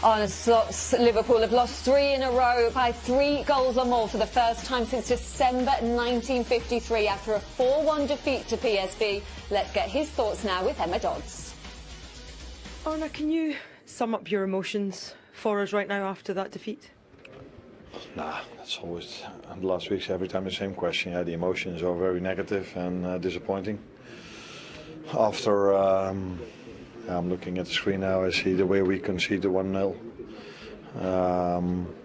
Arne Slot's Liverpool have lost 3 in a row by 3 goals or more for the first time since December 1953 after a 4-1 defeat to PSV. Let's get his thoughts now with Emma Dodds. Arne, can you sum up your emotions for us right now after that defeat? Nah, it's always, and last week's every time the same question. Yeah, the emotions are very negative and disappointing. After I'm looking at the screen now, I see the way we conceded 1-0.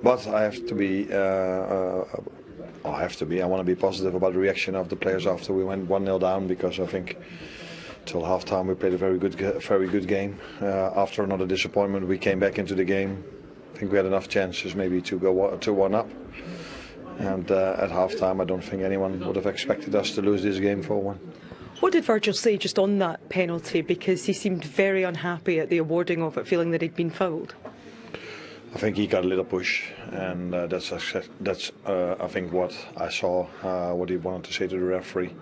But I have to be, I want to be positive about the reaction of the players after we went 1-0 down, because I think till half-time we played a very good game. After another disappointment, we came back into the game. I think we had enough chances maybe to go 2-1 up. And at half-time, I don't think anyone would have expected us to lose this game 4-1. What did Virgil say just on that penalty? Because he seemed very unhappy at the awarding of it, feeling that he'd been fouled. I think he got a little push, and that's I think what I saw, what he wanted to say to the referee.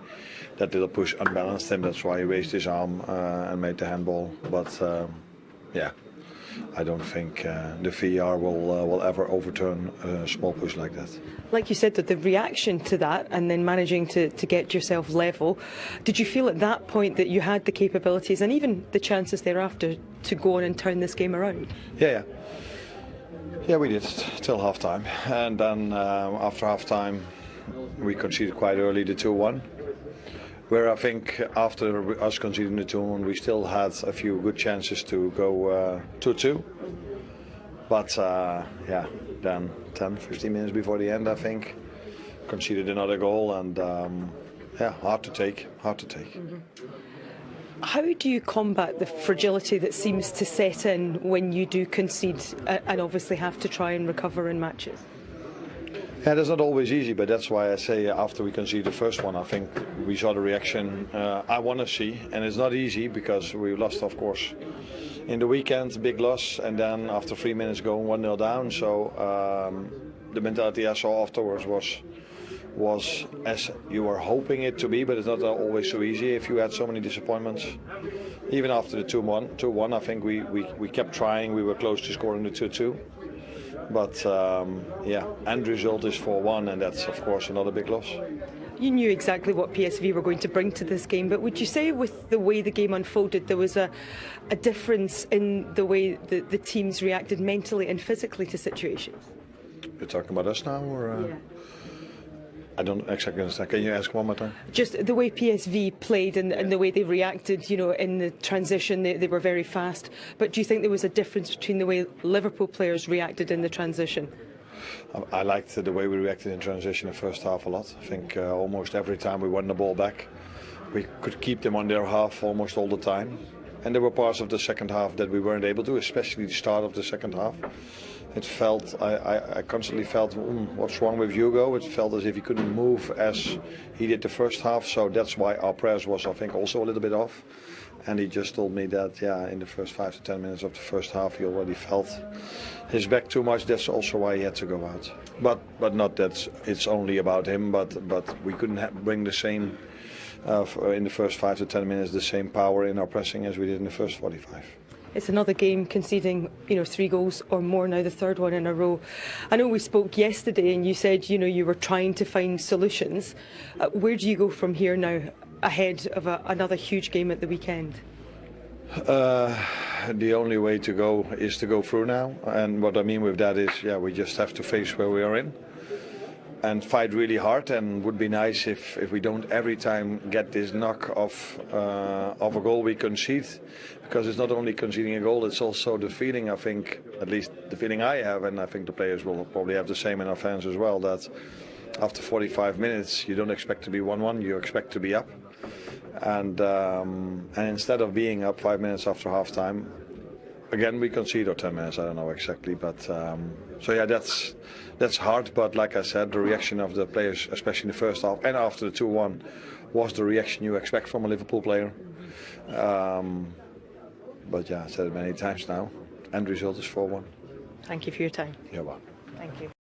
That little push unbalanced him, that's why he raised his arm and made the handball. But yeah, I don't think the VAR will ever overturn a small push like that. Like you said, that the reaction to that and then managing to get yourself level, did you feel at that point that you had the capabilities and even the chances thereafter to go on and turn this game around? Yeah, we did till half-time. And then after half-time we conceded quite early the 2-1. Where I think after us conceding the 2-1 we still had a few good chances to go 2-2. But yeah, then 10-15 minutes before the end, I think, conceded another goal, and yeah, hard to take. Mm-hmm. How do you combat the fragility that seems to set in when you do concede and obviously have to try and recover in matches? Yeah, that's not always easy, but that's why I say after we conceded the first one, I think we saw the reaction I want to see, and it's not easy because we lost, of course, in the weekend, big loss, and then after 3 minutes going 1-0 down. So the mentality I saw afterwards was as you were hoping it to be, but it's not always so easy if you had so many disappointments. Even after the 2-1, I think we kept trying. We were close to scoring the 2-2. But yeah, end result is 4-1, and that's of course another big loss. You knew exactly what PSV were going to bring to this game, but would you say with the way the game unfolded there was a difference in the way the teams reacted mentally and physically to situations? You're talking about us now, or? Yeah. I don't exactly understand. Can you ask one more time? Just the way PSV played and the way they reacted, you know, in the transition, they were very fast. But do you think there was a difference between the way Liverpool players reacted in the transition? I liked the way we reacted in transition in the first half a lot. I think almost every time we won the ball back, we could keep them on their half almost all the time. And there were parts of the second half that we weren't able to, especially the start of the second half. It felt, I constantly felt, what's wrong with Hugo? It felt as if he couldn't move as he did the first half, so that's why our press was, I think, also a little bit off. And he just told me that, yeah, in the first 5 to 10 minutes of the first half, he already felt his back too much. That's also why he had to go out. But not that it's only about him, but we couldn't bring the same, in the first 5 to 10 minutes, the same power in our pressing as we did in the first 45. It's another game conceding, 3 goals or more now, the third one in a row. I know we spoke yesterday and you said, you were trying to find solutions. Where do you go from here now, ahead of another huge game at the weekend? The only way to go is to go through now. And what I mean with that is, yeah, we just have to face where we are in and fight really hard. And would be nice if we don't every time get this knock of a goal we concede, because it's not only conceding a goal, it's also the feeling, I think, at least the feeling I have, and I think the players will probably have the same in our fans as well, that after 45 minutes you don't expect to be 1-1, you expect to be up. And instead of being up 5 minutes after half time, again we concede, or 10 minutes, I don't know exactly, but so yeah, that's hard. But like I said, the reaction of the players, especially in the first half and after the 2-1, was the reaction you expect from a Liverpool player. But yeah, I said it many times now, end result is 4-1. Thank you for your time. You're welcome. Thank you.